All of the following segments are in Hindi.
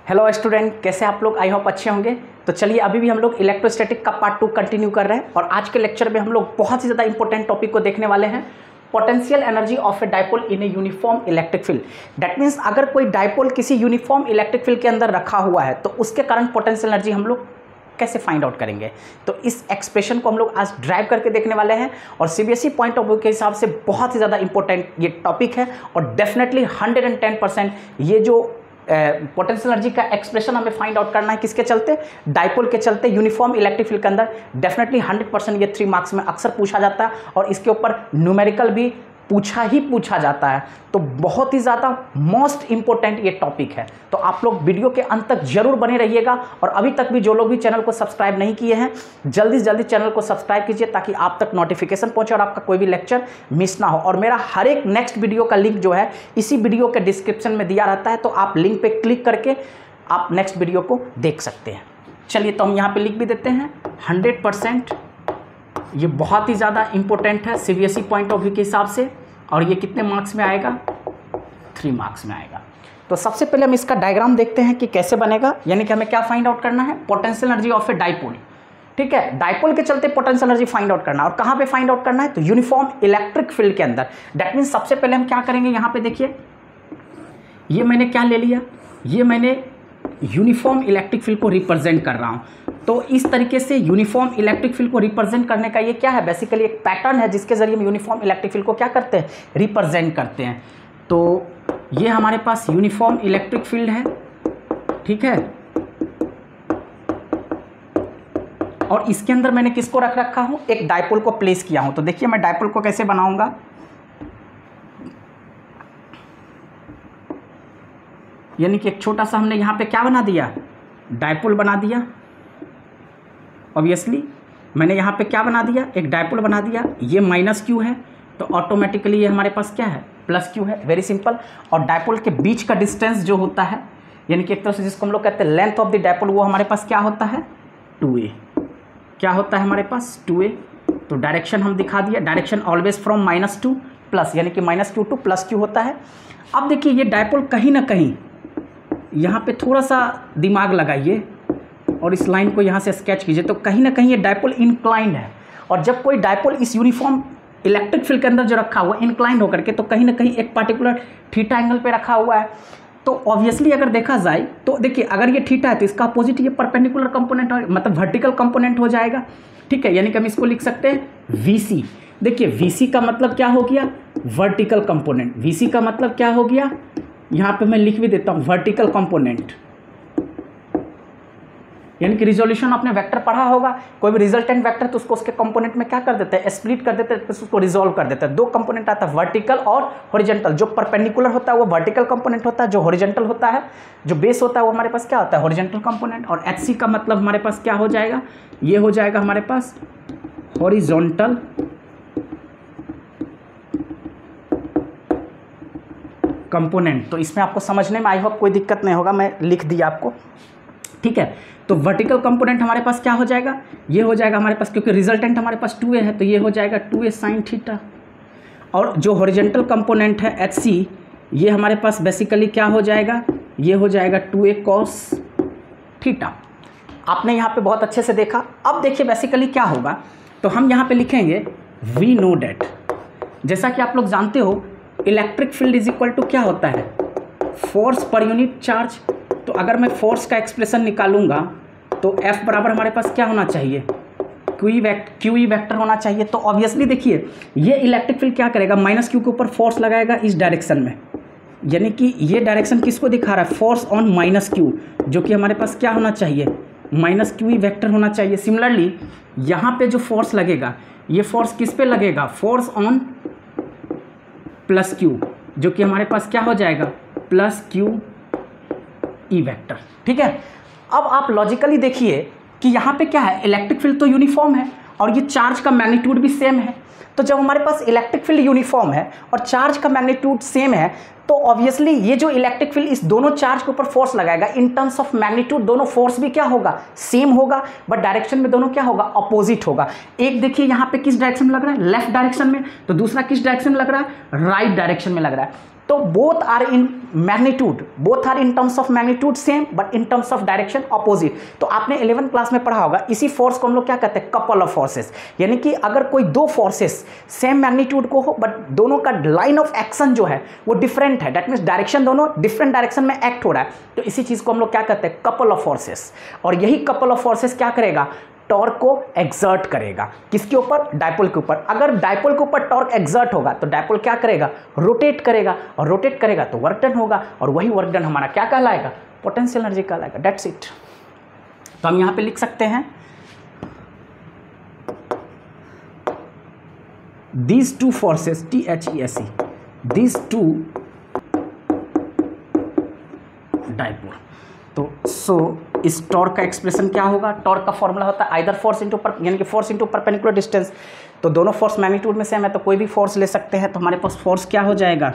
हेलो स्टूडेंट, कैसे आप लोग? आई होप अच्छे होंगे। तो चलिए अभी भी हम लोग इलेक्ट्रोस्टैटिक का पार्ट 2 कंटिन्यू कर रहे हैं और आज के लेक्चर में हम लोग बहुत ही ज़्यादा इंपॉर्टेंट टॉपिक को देखने वाले हैं, potential energy of a dipole in a uniform electric field. That means अगर कोई डाइपोल किसी यूनिफॉर्म इलेक्ट्रिक फील्ड के अंदर रखा हुआ है तो उसके कारण पोटेंशियल एनर्जी हम लोग कैसे फाइंड आउट करेंगे। तो इस एक्सप्रेशन को हम लोग आज ड्राइव करके देखने वाले हैं और सीबीएसई पॉइंट ऑफ व्यू के हिसाब से बहुत ही ज़्यादा इंपॉर्टेंट ये टॉपिक है और डेफिनेटली 110% ये जो पोटेंशियल एनर्जी का एक्सप्रेशन हमें फाइंड आउट करना है किसके चलते, डाइपोल के चलते यूनिफॉर्म इलेक्ट्रिक फील्ड के अंदर। डेफिनेटली 100% ये 3 मार्क्स में अक्सर पूछा जाता है और इसके ऊपर न्यूमेरिकल भी पूछा जाता है। तो बहुत ही ज़्यादा मोस्ट इंपॉर्टेंट ये टॉपिक है। तो आप लोग वीडियो के अंत तक जरूर बने रहिएगा और अभी तक भी जो लोग भी चैनल को सब्सक्राइब नहीं किए हैं जल्दी से जल्दी चैनल को सब्सक्राइब कीजिए ताकि आप तक नोटिफिकेशन पहुंचे और आपका कोई भी लेक्चर मिस ना हो। और मेरा हर एक नेक्स्ट वीडियो का लिंक जो है इसी वीडियो के डिस्क्रिप्शन में दिया रहता है, तो आप लिंक पे क्लिक करके आप नेक्स्ट वीडियो को देख सकते हैं। चलिए तो हम यहाँ पे लिख भी देते हैं 100%। ये बहुत ही ज़्यादा इंपॉर्टेंट है सीबीएसई पॉइंट ऑफ व्यू के हिसाब से और ये कितने मार्क्स में आएगा, 3 मार्क्स में आएगा। तो सबसे पहले हम इसका डायग्राम देखते हैं कि कैसे बनेगा, यानी कि हमें क्या फाइंड आउट करना है, potential energy of a dipole. ठीक है, डाइपोल के चलते पोटेंशियल एनर्जी फाइंड आउट करना है और कहाँ पे फाइंड आउट करना है, तो यूनिफॉर्म इलेक्ट्रिक फील्ड के अंदर। दैट मीन्स सबसे पहले हम क्या करेंगे, यहाँ पे देखिए ये मैंने क्या ले लिया, ये मैंने यूनिफॉर्म इलेक्ट्रिक फील्ड को रिप्रेजेंट कर रहा हूँ। तो इस तरीके से यूनिफॉर्म इलेक्ट्रिक फील्ड को रिप्रेजेंट करने का ये क्या है, बेसिकली एक पैटर्न है जिसके जरिए हम यूनिफॉर्म इलेक्ट्रिक फील्ड को क्या करते हैं, रिप्रेजेंट करते हैं। तो ये हमारे पास यूनिफॉर्म इलेक्ट्रिक फील्ड है, ठीक है। और इसके अंदर मैंने किसको रख रखा हूँ, एक डाइपोल को प्लेस किया हूँ। तो देखिए मैं डाइपोल को कैसे बनाऊंगा, यानी कि एक छोटा सा हमने यहाँ पे क्या बना दिया, डाइपोल बना दिया। ऑब्वियसली मैंने यहाँ पे क्या बना दिया, एक डाइपोल बना दिया। ये माइनस क्यू है तो ऑटोमेटिकली ये हमारे पास क्या है, प्लस क्यू है। Very simple. और डाइपोल के बीच का डिस्टेंस जो होता है, यानी कि एक तरह से जिसको हम लोग कहते हैं लेंथ ऑफ द डाइपोल, वो हमारे पास क्या होता है, 2a। क्या होता है हमारे पास, 2a। तो डायरेक्शन हम दिखा दिया, डायरेक्शन ऑलवेज फ्रॉम -2 प्लस, यानी कि -q टू +q होता है। अब देखिए ये डाइपोल कहीं ना कहीं यहाँ पे थोड़ा सा दिमाग लगाइए और इस लाइन को यहाँ से स्केच कीजिए। तो कहीं ना कहीं ये डाइपोल इंक्लाइंड है और जब कोई डाइपोल इस यूनिफॉर्म इलेक्ट्रिक फील्ड के अंदर जो रखा हुआ है इंक्लाइंड होकर के, तो कहीं ना कहीं एक पार्टिकुलर थीटा एंगल पे रखा हुआ है। तो ऑब्वियसली अगर देखा जाए तो देखिए अगर ये थीटा है तो इसका अपोजिट ये परपेंडिकुलर कंपोनेंट मतलब वर्टिकल कंपोनेंट हो जाएगा। ठीक है, यानी कि हम इसको लिख सकते हैं VC। देखिए VC का मतलब क्या हो गया, वर्टिकल कंपोनेंट। VC का मतलब क्या हो गया, यहाँ पे मैं लिख भी देता हूँ वर्टिकल कंपोनेंट। यानी कि रिजोल्यूशन आपने वेक्टर पढ़ा होगा, कोई भी रिजल्टेंट वेक्टर तो उसको उसके कंपोनेंट में क्या कर देते हैं, स्प्लिट कर देते हैं, तो उसको रिजोल्व कर देते हैं। 2 कंपोनेंट आता है, वर्टिकल और हॉरिजॉन्टल। जो परपेंडिकुलर होता है वो वर्टिकल कंपोनेंट होता है, जो हॉरिजॉन्टल होता है, जो बेस होता है वो हमारे पास क्या होता है, हॉरिजॉन्टल कंपोनेंट। और HC का मतलब हमारे पास क्या हो जाएगा, ये हो जाएगा हमारे पास हॉरिजॉन्टल कंपोनेंट। तो इसमें आपको समझने में आई होप कोई दिक्कत नहीं होगा, मैं लिख दिया आपको। ठीक है, तो वर्टिकल कंपोनेंट हमारे पास क्या हो जाएगा, ये हो जाएगा हमारे पास, क्योंकि रिजल्टेंट हमारे पास 2a है तो ये हो जाएगा 2a sin थीटा। और जो हॉरिजॉन्टल कंपोनेंट है HC, ये हमारे पास बेसिकली क्या हो जाएगा, ये हो जाएगा 2a cos थीटा। आपने यहाँ पे बहुत अच्छे से देखा। अब देखिए बेसिकली क्या होगा, तो हम यहाँ पे लिखेंगे वी नो डेट। जैसा कि आप लोग जानते हो electric field is equal to क्या होता है, फोर्स पर यूनिट चार्ज। तो अगर मैं फोर्स का एक्सप्रेशन निकालूंगा तो F बराबर हमारे पास क्या होना चाहिए, QE वेक्टर होना चाहिए। तो ऑब्वियसली देखिए ये इलेक्ट्रिक फील्ड क्या करेगा, -q के ऊपर फोर्स लगाएगा इस डायरेक्शन में, यानी कि ये डायरेक्शन किसको दिखा रहा है, फोर्स ऑन -q, जो कि हमारे पास क्या होना चाहिए, -QE वेक्टर होना चाहिए। सिमिलरली यहाँ पे जो फोर्स लगेगा ये फोर्स किस पे लगेगा, फोर्स ऑन +q, जो कि हमारे पास क्या हो जाएगा, +QE वेक्टर। ठीक है, अब आप लॉजिकली देखिए कि यहाँ पे क्या है, इलेक्ट्रिक फील्ड तो यूनिफॉर्म है और ये चार्ज का मैग्नीट्यूड भी सेम है। तो जब हमारे पास इलेक्ट्रिक फील्ड यूनिफॉर्म है और चार्ज का मैग्नीट्यूड सेम है तो ऑब्वियसली ये जो इलेक्ट्रिक फील्ड इस दोनों चार्ज के ऊपर फोर्स लगाएगा, इन टर्म्स ऑफ मैग्नीट्यूड दोनों फोर्स भी क्या होगा, सेम होगा, बट डायरेक्शन में दोनों क्या होगा, अपोजिट होगा। एक देखिए यहाँ पे किस डायरेक्शन में लग रहा है, लेफ्ट डायरेक्शन में, तो दूसरा किस डायरेक्शन में लग रहा है, राइट डायरेक्शन में लग रहा है। तो both are in magnitude, both are in terms of magnitude same but in terms of direction opposite. तो आपने 11th क्लास में पढ़ा होगा, इसी फोर्स को हम लोग क्या कहते हैं, कपल ऑफ फोर्सेस। यानी कि अगर कोई दो फोर्सेस सेम मैग्नीट्यूड को हो बट दोनों का लाइन ऑफ एक्शन जो है वो डिफरेंट है, दैट मीन्स डायरेक्शन दोनों डिफरेंट डायरेक्शन में एक्ट हो रहा है, तो इसी चीज को हम लोग क्या कहते हैं, कपल ऑफ फोर्सेस। और यही कपल ऑफ फोर्सेस क्या करेगा, टॉर्क को एक्सर्ट करेगा, किसके ऊपर, डायपोल के ऊपर। अगर डायपोल के ऊपर टॉर्क एक्सर्ट होगा तो डायपोल क्या करेगा, रोटेट करेगा, और रोटेट करेगा तो वर्क डन होगा, और वही वर्क डन हमारा क्या कहलाएगा, पोटेंशियल एनर्जी कहलाएगा। That's it. तो हम यहां पे लिख सकते हैं these two forces, THESE, these two dipole. तो सो इस टॉर्क का एक्सप्रेशन क्या होगा, टॉर्क का फॉर्मूला होता है आइदर फोर्स इंटू यानी कि फोर्स इंटू परपेंडिकुलर डिस्टेंस। तो दोनों फोर्स मैग्नीट्यूड में सेम है तो कोई भी फोर्स ले सकते हैं। तो हमारे पास फोर्स क्या हो जाएगा,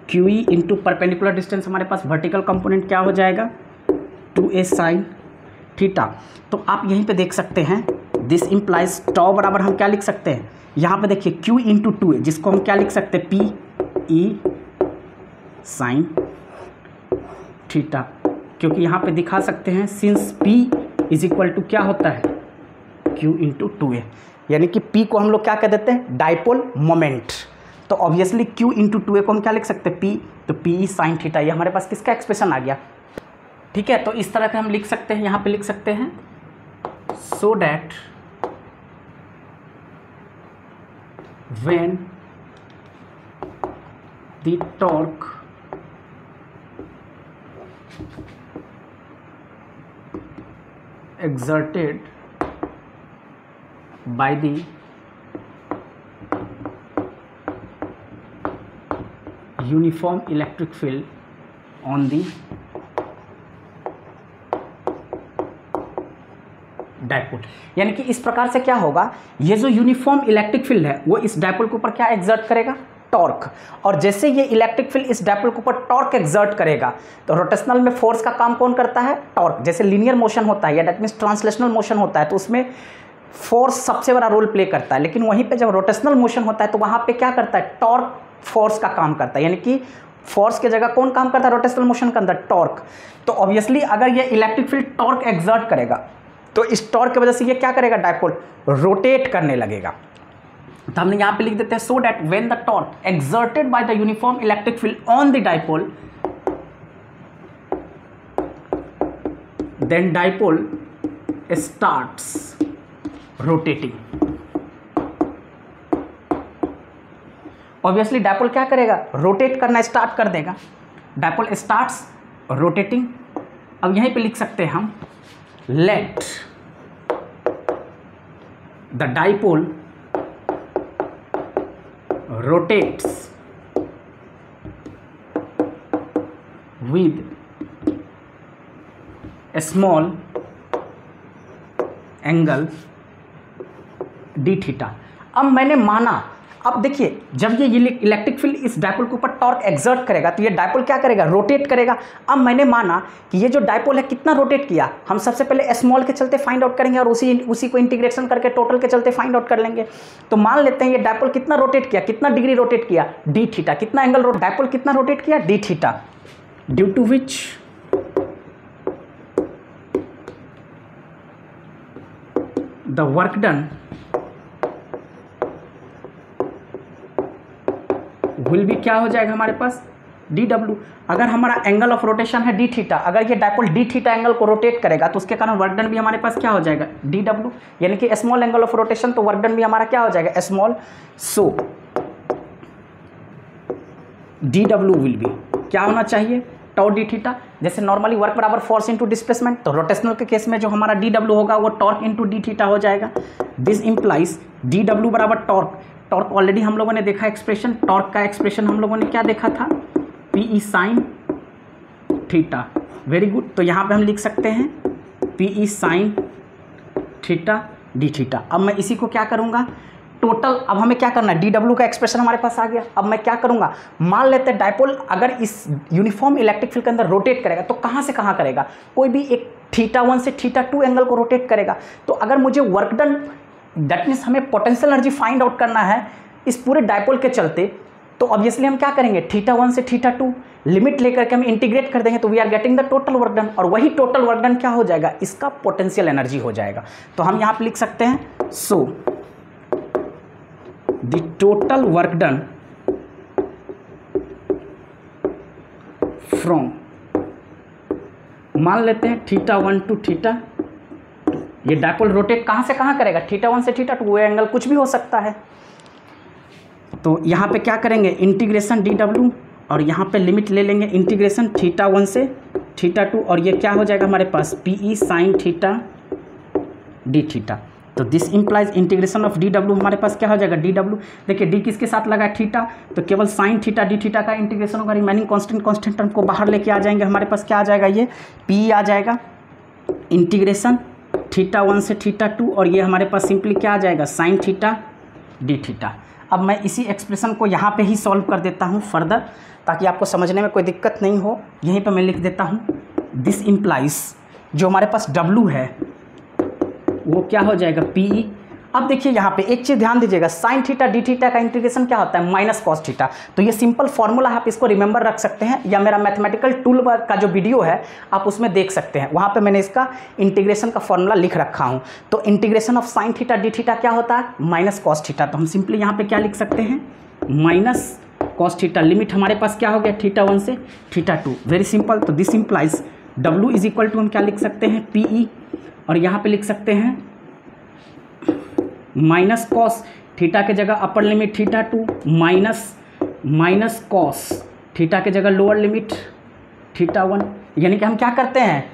QE इंटू परपेंडिकुलर डिस्टेंस, हमारे पास वर्टिकल कंपोनेंट क्या हो जाएगा, 2a sin थीटा। तो आप यहीं पे देख सकते हैं दिस इंप्लाइज टॉ बराबर हम क्या लिख सकते हैं, यहाँ पे देखिए Q इंटू 2a, जिसको हम क्या लिख सकते हैं, PE sin थीटा, क्योंकि यहाँ पे दिखा सकते हैं since P is equal to क्या होता है, Q इंटू 2a, यानी कि P को हम लोग क्या कह देते हैं, डायपोल मोमेंट। तो ऑब्वियसली Q इंटू 2a को हम क्या लिख सकते हैं, P, तो PE साइन थीटा। ये हमारे पास किसका एक्सप्रेशन आ गया, ठीक है। तो इस तरह के हम लिख सकते हैं, यहाँ पे लिख सकते हैं so that when the torque exerted by the uniform electric field on the dipole. यानी कि इस प्रकार से क्या होगा, ये जो यूनिफॉर्म इलेक्ट्रिक फील्ड है वो इस डायपोल के ऊपर क्या एक्सर्ट करेगा, टॉर्क। और जैसे ये इलेक्ट्रिक फील्ड इस डायपोल के ऊपर टॉर्क एक्सर्ट करेगा तो रोटेशनल में फोर्स का काम कौन करता है, टॉर्क। जैसे लीनियर मोशन होता है या दैट मीन्स ट्रांसलेशनल मोशन होता है तो उसमें फोर्स सबसे बड़ा रोल प्ले करता है, लेकिन वहीं पे जब रोटेशनल मोशन होता है तो वहाँ पे क्या करता है, टॉर्क फोर्स का काम करता है। यानी कि फोर्स की जगह कौन काम करता है रोटेशनल मोशन के अंदर, टॉर्क। तो ऑब्वियसली अगर ये इलेक्ट्रिक फील्ड टॉर्क एक्सर्ट करेगा तो इस टॉर्क की वजह से ये क्या करेगा, डायपोल रोटेट करने लगेगा। तो हमने यहाँ पे लिख देते हैं so that when the torque exerted by the uniform electric field on the dipole then dipole starts rotating. Obviously dipole क्या करेगा, रोटेट करना स्टार्ट कर देगा, डायपोल स्टार्ट्स रोटेटिंग। अब यहीं पे लिख सकते हैं हम let the dipole rotates with a small angle d theta. अब मैंने माना, अब देखिए जब ये इलेक्ट्रिक फील्ड इस डायपोल के ऊपर टॉर्क एक्सर्ट करेगा तो ये डायपोल क्या करेगा, रोटेट करेगा। अब मैंने माना कि ये जो डायपोल है कितना रोटेट किया, हम सबसे पहले स्मॉल के चलते फाइंड आउट करेंगे और उसी को इंटीग्रेशन करके टोटल के चलते फाइंड आउट कर लेंगे। तो मान लेते हैं ये डायपोल कितना रोटेट किया, कितना डिग्री रोटेट किया, डी थीटा। कितना एंगल डायपोल कितना रोटेट किया, d theta, due to which the work done will भी क्या हो जाएगा हमारे पास, डी डब्ल्यू। अगर हमारा एंगल ऑफ रोटेशन है डी थीटा, अगर ये डायपोल डी थीटा एंगल को रोटेट करेगा तो उसके कारण वर्क डन भी हमारे पास क्या हो जाएगा, डी डब्ल्यू। यानी कि स्मॉल एंगल ऑफ रोटेशन तो वर्क डन भी हमारा क्या हो जाएगा, small. So D W will भी क्या होना चाहिए, टॉ डी थीटा। जैसे नॉर्मली वर्क बराबर फोर्स इंटू डिस्प्लेसमेंट, तो रोटेशनल के केस में जो हमारा डी डब्ल्यू होगा वो टॉर्क इंटू डी थीटा हो जाएगा। दिस इंप्लाइज डी डब्ल्यू बराबर टॉर्क। टॉर्क ऑलरेडी हम लोगों ने देखा एक्सप्रेशन, टॉर्क का एक्सप्रेशन हम लोगों ने क्या देखा था, p E sine theta. Very good. तो यहाँ पे हम लिख सकते हैं p E sine theta d theta. अब मैं इसी को क्या करूँगा, टोटल, अब हमें क्या करना है, डी डब्ल्यू का एक्सप्रेशन हमारे पास आ गया। अब मैं क्या करूँगा, मान लेते हैं डायपोल अगर इस यूनिफॉर्म इलेक्ट्रिक फील्ड के अंदर रोटेट करेगा तो कहाँ से कहाँ करेगा, कोई भी एक θ1 से θ2 एंगल को रोटेट करेगा। तो अगर मुझे वर्क डन, दैट मीन्स हमें पोटेंशियल एनर्जी फाइंड आउट करना है इस पूरे डायपोल के चलते, तो ऑब्वियसली हम क्या करेंगे, θ1 से θ2 लिमिट लेकर के हम इंटीग्रेट कर देंगे, तो we are getting the total work done, और वही टोटल वर्क डन क्या हो जाएगा, इसका पोटेंशियल एनर्जी हो जाएगा। तो हम यहाँ पे लिख सकते हैं so the total work done from, मान लेते हैं θ1 टू θ2, ये डायपोल रोटेट कहाँ से कहाँ करेगा, θ1 से θ2, वो एंगल कुछ भी हो सकता है। तो यहाँ पे क्या करेंगे, इंटीग्रेशन dw, और यहाँ पे लिमिट ले लेंगे इंटीग्रेशन θ1 से θ2, और ये क्या हो जाएगा हमारे पास PE sin θ dθ। तो this implies integration of dw हमारे पास क्या हो जाएगा, dw, देखिए d किसके साथ लगा है, θ, तो केवल sin θ dθ का इंटीग्रेशन होगा, रिमेनिंग कांस्टेंट टर्म को बाहर लेके आ जाएंगे, हमारे पास क्या आ जाएगा, ये PE आ जाएगा, इंटीग्रेशन θ1 से θ2, और ये हमारे पास सिंपली क्या आ जाएगा, sin θ dθ। अब मैं इसी एक्सप्रेशन को यहाँ पे ही सॉल्व कर देता हूँ फर्दर, ताकि आपको समझने में कोई दिक्कत नहीं हो। यहीं पे मैं लिख देता हूँ दिस इम्प्लाइज, जो हमारे पास W है वो क्या हो जाएगा, PE। अब देखिए यहाँ पे एक चीज़ ध्यान दीजिएगा, sin θ dθ का इंटीग्रेशन क्या होता है, माइनस कॉस थीटा। तो ये सिंपल फॉर्मूला आप इसको रिमेंबर रख सकते हैं, या मेरा मैथमेटिकल टूल का जो वीडियो है आप उसमें देख सकते हैं, वहाँ पे मैंने इसका इंटीग्रेशन का फॉर्मूला लिख रखा हूँ। तो इंटीग्रेशन ऑफ sin θ dθ क्या होता है, माइनस कॉस थीटा। तो हम सिंपली यहाँ पे क्या लिख सकते हैं, माइनस कॉस थीटा, लिमिट हमारे पास क्या हो गया, θ1 से θ2, वेरी सिंपल। तो this implies W is equal to हम क्या लिख सकते हैं, PE, और यहाँ पे लिख सकते हैं माइनस कॉस थीटा के जगह upper limit θ2 minus cos theta के जगह लोअर लिमिट θ1। यानी कि हम क्या करते हैं,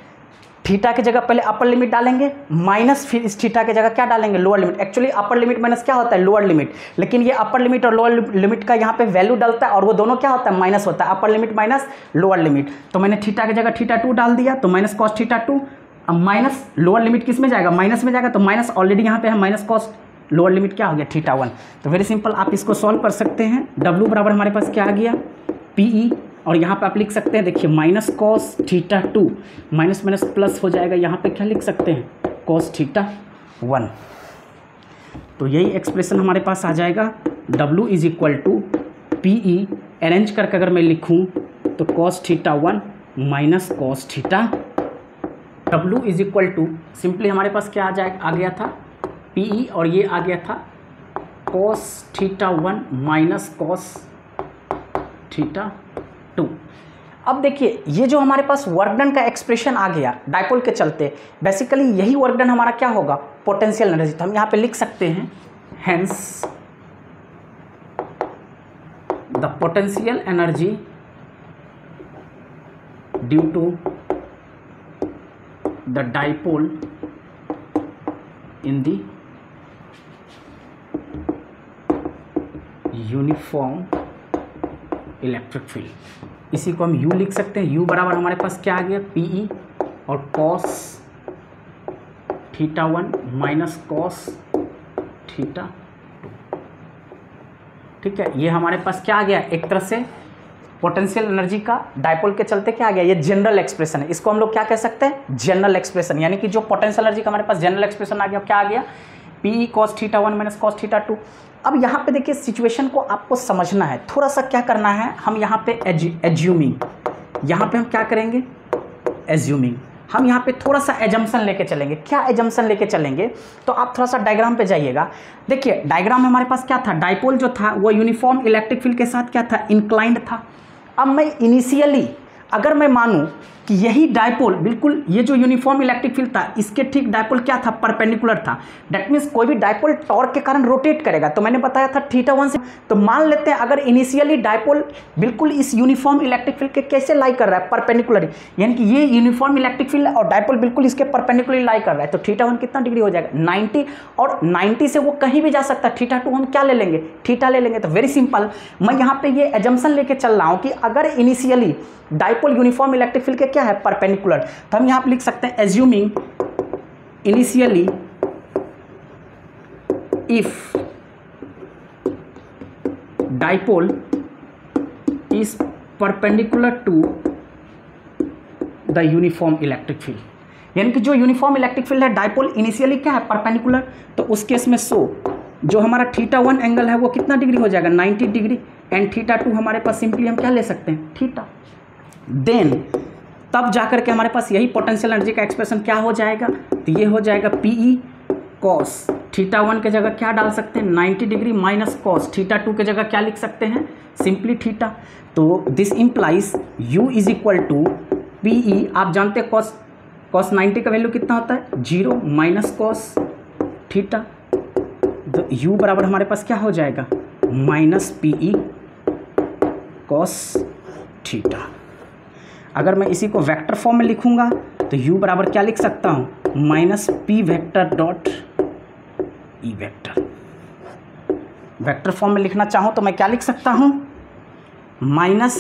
थीटा के जगह पहले अपर लिमिट डालेंगे, माइनस फिर इस थीटा के जगह क्या डालेंगे, lower limit. Actually upper limit minus क्या होता है, लोअर लिमिट, लेकिन ये अपर लिमिट और लोअर लिमिट का यहाँ पे वैल्यू डलता है, और वो दोनों क्या होता है, माइनस होता है, upper limit minus lower limit. तो मैंने थीटा के जगह θ2 डाल दिया, तो माइनस कॉस θ2, अब माइनस लोअर लिमिट किस में जाएगा, माइनस में जाएगा, तो माइनस ऑलरेडी यहाँ पे है माइनस कॉस, लोअर लिमिट क्या हो गया, θ1। तो वेरी सिंपल आप इसको सॉल्व कर सकते हैं। W बराबर हमारे पास क्या आ गया, PE, और यहाँ पे आप लिख सकते हैं, देखिए minus cos θ2 minus minus plus हो जाएगा, यहाँ पे क्या लिख सकते हैं, कॉस θ1। तो यही एक्सप्रेशन हमारे पास आ जाएगा, W is equal to PE, arrange करके अगर मैं लिखूँ तो cos θ1 minus cos theta, W is equal to simply हमारे पास क्या आ गया था, PE, और ये आ गया था cos θ1 माइनस cos θ2। अब देखिए ये जो हमारे पास वर्क डन का एक्सप्रेशन आ गया डायपोल के चलते, बेसिकली यही वर्क डन हमारा क्या होगा, पोटेंशियल एनर्जी। तो हम यहाँ पे लिख सकते हैं hence the potential energy due to the dipole in the uniform electric field. इसी को हम U लिख सकते हैं, U बराबर हमारे पास क्या आ गया, PE और cos θ1 माइनस cos θ2। ठीक है, ये हमारे पास क्या आ गया, एक तरह से पोटेंशियल एनर्जी का डायपोल के चलते क्या आ गया, ये जनरल एक्सप्रेशन है। इसको हम लोग क्या कह सकते हैं, जनरल एक्सप्रेशन, यानी कि जो पोटेंशियल एनर्जी का हमारे पास जनरल एक्सप्रेशन आ गया, क्या आ गया, PE cos θ1 माइनस cos θ2। अब यहाँ पे देखिए सिचुएशन को आपको समझना है, थोड़ा सा क्या करना है, हम यहाँ पे एज्यूमिंग, यहाँ पे हम क्या करेंगे, एज्यूमिंग, हम यहाँ पे थोड़ा सा एजम्पशन लेके चलेंगे। क्या एजम्पशन लेके चलेंगे, तो आप थोड़ा सा डायग्राम पे जाइएगा। देखिए डायग्राम में हमारे पास क्या था, डायपोल जो था वो यूनिफॉर्म इलेक्ट्रिक फील्ड के साथ क्या था, इंक्लाइंड था। अब मैं इनिशियली अगर मैं मानूं कि यही डायपोल बिल्कुल ये जो यूनिफॉर्म इलेक्ट्रिक फील्ड था इसके ठीक डायपोल क्या था, परपेंडिकुलर था। दैट मीन्स कोई भी डायपोल टॉर्क के कारण रोटेट करेगा, तो मैंने बताया था θ1 से। तो मान लेते हैं अगर इनिशियली डायपोल बिल्कुल इस यूनिफॉर्म इलेक्ट्रिक फील्ड के कैसे लाई कर रहा है, परपेंडिकुलर, यानी कि ये यूनिफॉर्म इलेक्ट्रिक फील्ड और डायपोल बिल्कुल इसके परपेंडिकुलर लाई कर रहा है, तो θ1 कितना डिग्री हो जाएगा, 90, और 90 से वो कहीं भी जा सकता है। θ2 हम क्या ले लेंगे, थीटा ले लेंगे। तो वेरी सिंपल, मैं यहाँ पे ये एजम्पशन लेके चल रहा हूँ कि अगर initially dipole uniform electric field के क्या है, परपेंडिकुलर, तो हम यहाँ पे लिख सकते हैं assuming initially if dipole is perpendicular to the uniform electric field, यानी कि जो यूनिफॉर्म इलेक्ट्रिक फील्ड है डायपोल इनिशियली क्या है, परपेंडिकुलर। तो उस केस में जो हमारा θ1 एंगल है वो कितना डिग्री हो जाएगा, 90 डिग्री। एंड थीटा टू हमारे पास सिंपली हम क्या ले सकते हैं, थीटा। देन तब जाकर के हमारे पास यही पोटेंशियल एनर्जी का एक्सप्रेशन क्या हो जाएगा, तो ये हो जाएगा पीई कॉस थीटा वन के जगह क्या डाल सकते हैं, 90 degree minus cos theta two के जगह क्या लिख सकते हैं, सिंपली थीटा। तो this implies u is equal to p E, आप जानते हैं कॉस 90 का वैल्यू कितना होता है, 0 माइनस कॉस थीटा। तो u बराबर हमारे पास क्या हो जाएगा, माइनस पीई कॉस थीटा। अगर मैं इसी को वेक्टर फॉर्म में लिखूंगा तो u बराबर क्या लिख सकता हूँ, minus P vector dot E vector. Vector form में लिखना चाहूँ तो मैं क्या लिख सकता हूँ, minus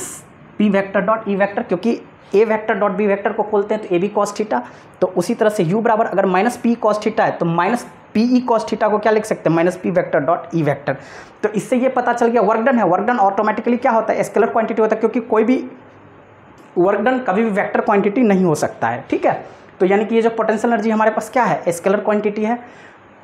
P vector dot E vector, क्योंकि ए वेक्टर डॉट बी वेक्टर को खोलते हैं तो ए बी कॉस थीटा। तो उसी तरह से u बराबर अगर माइनस पी कॉस थीटा है तो minus p E cos theta को क्या लिख सकते हैं, minus P vector dot E vector. तो इससे ये पता चल गया वर्क डन है, वर्क डन ऑटोमेटिकली क्या होता है, स्केलर क्वांटिटी होता है, क्योंकि कोई भी वर्क डन कभी भी वेक्टर क्वांटिटी नहीं हो सकता है, ठीक है। तो यानी कि ये जो पोटेंशियल एनर्जी हमारे पास क्या है, स्केलर क्वांटिटी है,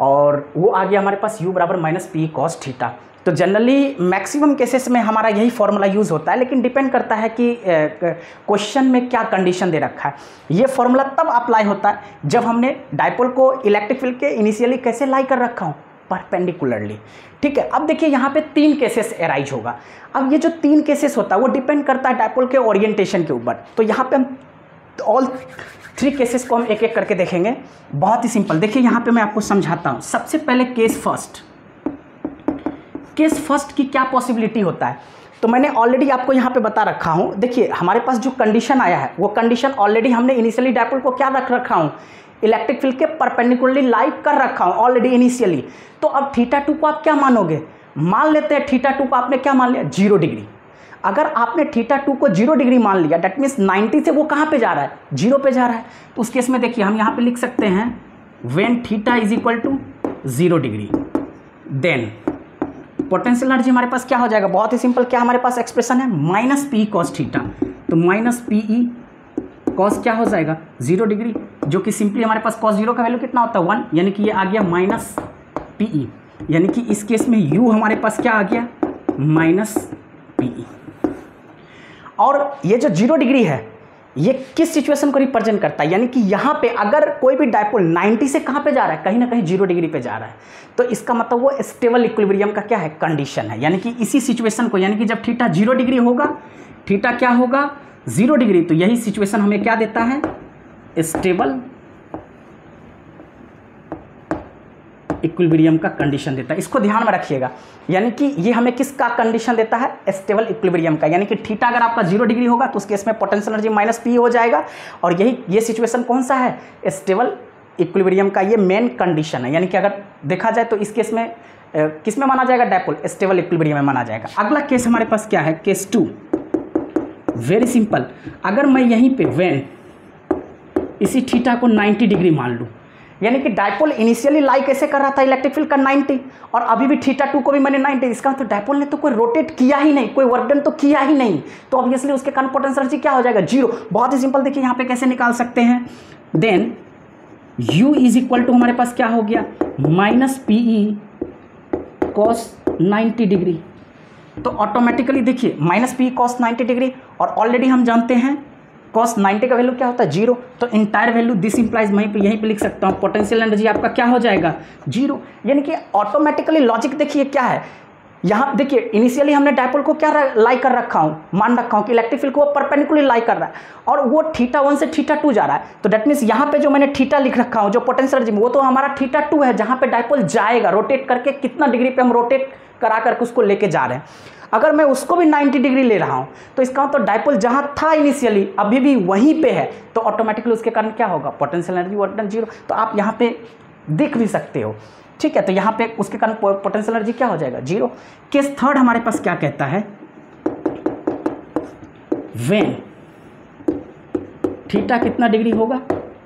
और वो आ गया हमारे पास u बराबर माइनस पी कॉस थीटा। तो जनरली मैक्सिमम केसेस में हमारा यही फॉर्मूला यूज़ होता है, लेकिन डिपेंड करता है कि क्वेश्चन में क्या कंडीशन दे रखा है। ये फॉर्मूला तब अप्लाई होता है जब हमने डाइपोल को इलेक्ट्रिक फील्ड के इनिशियली कैसे लाई कर रखा हूँ, परपेंडिकुलरली, ठीक है। अब देखिए यहाँ पे 3 केसेस एराइज होगा। अब ये जो 3 केसेस होता है वो डिपेंड करता है डाइपोल के ओरिएंटेशन के ऊपर। तो यहाँ पे हम ऑल 3 केसेस को हम एक एक करके देखेंगे, बहुत ही सिंपल। देखिए यहाँ पे मैं आपको समझाता हूँ। सबसे पहले केस फर्स्ट की क्या पॉसिबिलिटी होता है, तो मैंने ऑलरेडी आपको यहाँ पे बता रखा हूँ। देखिए हमारे पास जो कंडीशन आया है वो कंडीशन ऑलरेडी हमने इनिशियली डाइपोल को क्या रख रखा हूँ, इलेक्ट्रिक फील्ड के परपेंडिकुलरली लाई कर रखा हूँ ऑलरेडी इनिशियली। तो अब थीटा टू को आप क्या मानोगे, मान लेते हैं थीटा टू को आपने क्या मान लिया, 0 डिग्री। अगर आपने थीटा टू को 0 डिग्री मान लिया, दैट मीन्स 90 से वो कहाँ पे जा रहा है, 0 पे जा रहा है। तो उस केस में देखिए हम यहाँ पे लिख सकते हैं when theta is equal to 0 degree, then potential energy हमारे पास क्या हो जाएगा, बहुत ही सिंपल, क्या हमारे पास एक्सप्रेशन है, माइनस पी कॉस थीटा। तो माइनस पी ई कॉस क्या हो जाएगा, 0 डिग्री, जो कि सिंपली हमारे पास कॉस 0 का वैल्यू कितना होता है, 1, यानी कि ये आ गया माइनस पी ई, यानी कि इस केस में u हमारे पास क्या आ गया, माइनस पी ई। और ये जो 0 डिग्री है ये किस सिचुएशन को रिप्रेजेंट करता है, यानी कि यहाँ पे अगर कोई भी डाइपोल 90 से कहाँ पे जा रहा है, कहीं ना कहीं 0 डिग्री पे जा रहा है, तो इसका मतलब वो स्टेबल इक्विलिब्रियम का क्या है, कंडीशन है। यानी कि इसी सिचुएशन को, यानी कि जब थीटा 0 डिग्री होगा, थीटा क्या होगा, 0 डिग्री, तो यही सिचुएशन हमें क्या देता है, स्टेबल इक्विलिब्रियम का कंडीशन देता है। इसको ध्यान में रखिएगा, यानी कि ये हमें किसका कंडीशन देता है, स्टेबल इक्विलिब्रियम का। यानी कि थीटा अगर आपका 0 डिग्री होगा तो उस केस में पोटेंशियल एनर्जी माइनस पी हो जाएगा, और ये सिचुएशन कौन सा है, स्टेबल इक्विलिब्रियम का ये मेन कंडीशन है। यानी कि अगर देखा जाए तो इस केस में किस में माना जाएगा, डाइपोल स्टेबल इक्विलिब्रियम में माना जाएगा। अगला केस हमारे पास क्या है, केस 2, वेरी सिंपल। अगर मैं यहीं पे व्हेन इसी थीटा को 90 डिग्री मान लूँ, यानी कि डाइपोल इनिशियली लाई कैसे कर रहा था इलेक्ट्रिक फील्ड का 90, और अभी भी थीटा टू को भी मैंने 90, इसका मतलब डाइपोल ने तो कोई रोटेट किया ही नहीं, कोई वर्क डन तो किया ही नहीं, तो ऑब्वियसली उसके कारण पोटेंशियल एनर्जी क्या हो जाएगा, 0। बहुत ही सिंपल, देखिए यहाँ पे कैसे निकाल सकते हैं, then u is equal to हमारे पास क्या हो गया, minus p E cos 90 degree. तो ऑटोमेटिकली देखिए माइनस पी कॉस 90 डिग्री, और ऑलरेडी हम जानते हैं कॉस 90 का वैल्यू क्या होता है, 0। तो इंटायर वैल्यू दिस इंप्लाइज यहीं पे लिख सकता हूँ, पोटेंशियल एनर्जी आपका क्या हो जाएगा, 0। यानी कि ऑटोमेटिकली लॉजिक देखिए क्या है, यहाँ देखिए इनिशियली हमने डाइपोल को क्या लाई कर रखा हूँ, मान रखा हूँ कि इलेक्ट्रिक फील्ड को परपेंडिकुलर लाई कर रहा है, और वो थीटा 1 से थीटा 2 जा रहा है। तो दैट मीन्स यहाँ पे जो मैंने थीटा लिख रखा हूँ, जो पोटेंशियल एनर्जी, वो तो हमारा थीटा 2 है, जहाँ पे डाइपोल जाएगा, रोटेट करके कितना डिग्री पे हम रोटेट करा करके उसको लेके जा रहे हैं। अगर मैं उसको भी 90 डिग्री ले रहा हूं तो इसका मतलब डाइपोल जहां था इनिशियली अभी भी वहीं पे है, तो ऑटोमेटिकली उसके कारण क्या होगा, पोटेंशियल एनर्जी वर्क डन 0। तो आप यहां पे देख भी सकते हो, ठीक है। तो यहां पे उसके कारण पोटेंशियल एनर्जी क्या हो जाएगा, 0। केस 3 हमारे पास क्या कहता है, व्हेन थीटा कितना डिग्री होगा,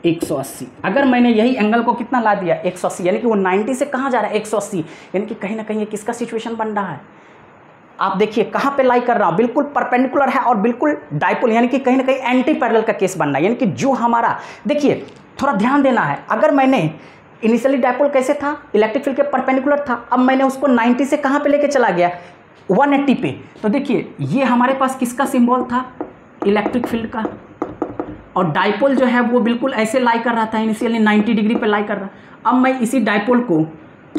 180। अगर मैंने यही एंगल को कितना ला दिया, 180, यानी कि वो 90 से कहाँ जा रहा है, 180, यानी कि कहीं ना कहीं ये किसका सिचुएशन बन रहा है, आप देखिए कहाँ पे लाई कर रहा हूँ, बिल्कुल परपेंडिकुलर है और बिल्कुल डाइपोल, यानी कि कहीं ना कहीं एंटी पैरेलल का केस बन रहा है। यानी कि जो हमारा, देखिए थोड़ा ध्यान देना है, अगर मैंने इनिशियली डाइपोल कैसे था, इलेक्ट्रिक फील्ड के परपेंडिकुलर था, अब मैंने उसको 90 से कहाँ पे लेके चला गया, 180 पे। तो देखिए ये हमारे पास किसका सिंबल था, इलेक्ट्रिक फील्ड का, और डाइपोल जो है वो बिल्कुल ऐसे लाई कर रहा था, इनिशियली 90 डिग्री पे लाई कर रहा। अब मैं इसी डाइपोल को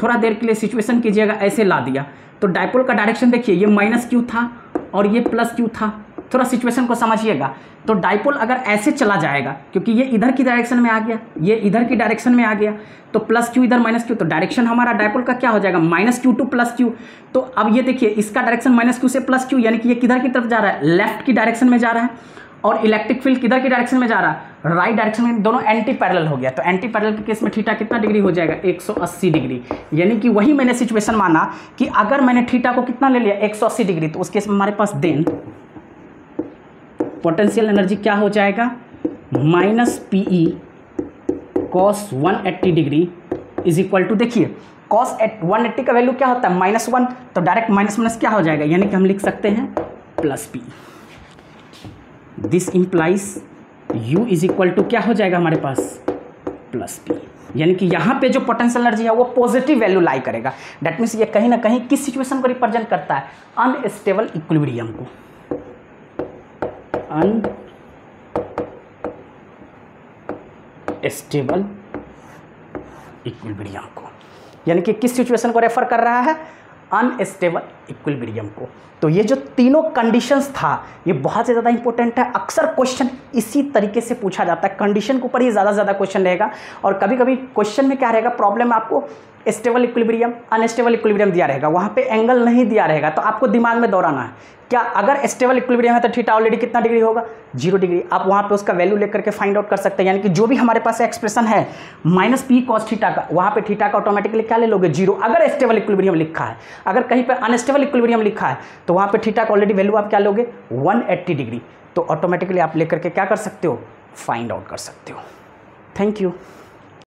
थोड़ा देर के लिए सिचुएशन कीजिएगा ऐसे ला दिया, तो डाइपोल का डायरेक्शन देखिए ये माइनस क्यू था और ये प्लस क्यू था। थोड़ा सिचुएशन को समझिएगा। तो डाइपोल अगर ऐसे चला जाएगा, क्योंकि ये इधर की डायरेक्शन में आ गया, ये इधर की डायरेक्शन में आ गया, तो प्लस क्यू इधर माइनस क्यू, तो डायरेक्शन हमारा डाइपोल का क्या हो जाएगा, minus Q two plus Q. तो अब ये देखिए इसका डायरेक्शन माइनस क्यू से प्लस क्यू, यानी कि ये किधर की तरफ जा रहा है, लेफ्ट की डायरेक्शन में जा रहा है। और इलेक्ट्रिक फील्ड किधर की डायरेक्शन में जा रहा है, राइट डायरेक्शन में। दोनों एंटी पैरेलल हो गया। तो एंटी पैरेलल के केस में थीटा कितना डिग्री हो जाएगा, 180 डिग्री। यानी कि वही मैंने सिचुएशन माना कि अगर मैंने थीटा को कितना ले लिया, 180 डिग्री, तो उस केस में हमारे पास देन पोटेंशियल एनर्जी क्या हो जाएगा, minus p E cos 180 degree is equal to, देखिए कॉस 180 का वैल्यू क्या होता है, -1, तो डायरेक्ट माइनस माइनस क्या हो जाएगा, यानी कि हम लिख सकते हैं plus p. This implies u is equal to क्या हो जाएगा हमारे पास, प्लस पी। यानी कि यहाँ पे जो पोटेंशियल एनर्जी है वो पॉजिटिव वैल्यू लाई करेगा। दैट मीन्स ये कहीं ना कहीं किस सिचुएशन को रिप्रेजेंट करता है, अनस्टेबल इक्विलिब्रियम को, अनस्टेबल इक्विलिब्रियम को। यानी कि किस सिचुएशन को रेफर कर रहा है, अनस्टेबल इक्विलिब्रियम को। तो ये जो तीनों कंडीशंस था ये बहुत ज़्यादा इंपॉर्टेंट है। अक्सर क्वेश्चन इसी तरीके से पूछा जाता है, कंडीशन के ऊपर ही ज़्यादा क्वेश्चन रहेगा। और कभी कभी क्वेश्चन में क्या रहेगा, प्रॉब्लम आपको स्टेबल इक्विलिब्रियम, अनस्टेबल इक्विलिब्रियम दिया रहेगा, वहाँ पे एंगल नहीं दिया रहेगा, तो आपको दिमाग में दौड़ाना है क्या, अगर स्टेबल इक्विलिब्रियम है तो थीटा ऑलरेडी कितना डिग्री होगा, 0 डिग्री। आप वहाँ पे उसका वैल्यू लेकर के फाइंड आउट कर सकते हैं। यानी कि जो भी हमारे पास एक्सप्रेशन है माइनस पी कॉस थीटा का, वहाँ पे थीटा का ऑटोमेटिकली क्या ले लोगे, 0, अगर स्टेबल इक्विलिब्रियम लिखा है। अगर कहीं पे अनस्टेबल इक्विलिब्रियम लिखा है तो वहाँ पे थीटा का ऑलरेडी वैल्यू आप क्या लोगे, 180 डिग्री। तो ऑटोमेटिकली आप लेकर के क्या कर सकते हो, फाइंड आउट कर सकते हो। Thank you.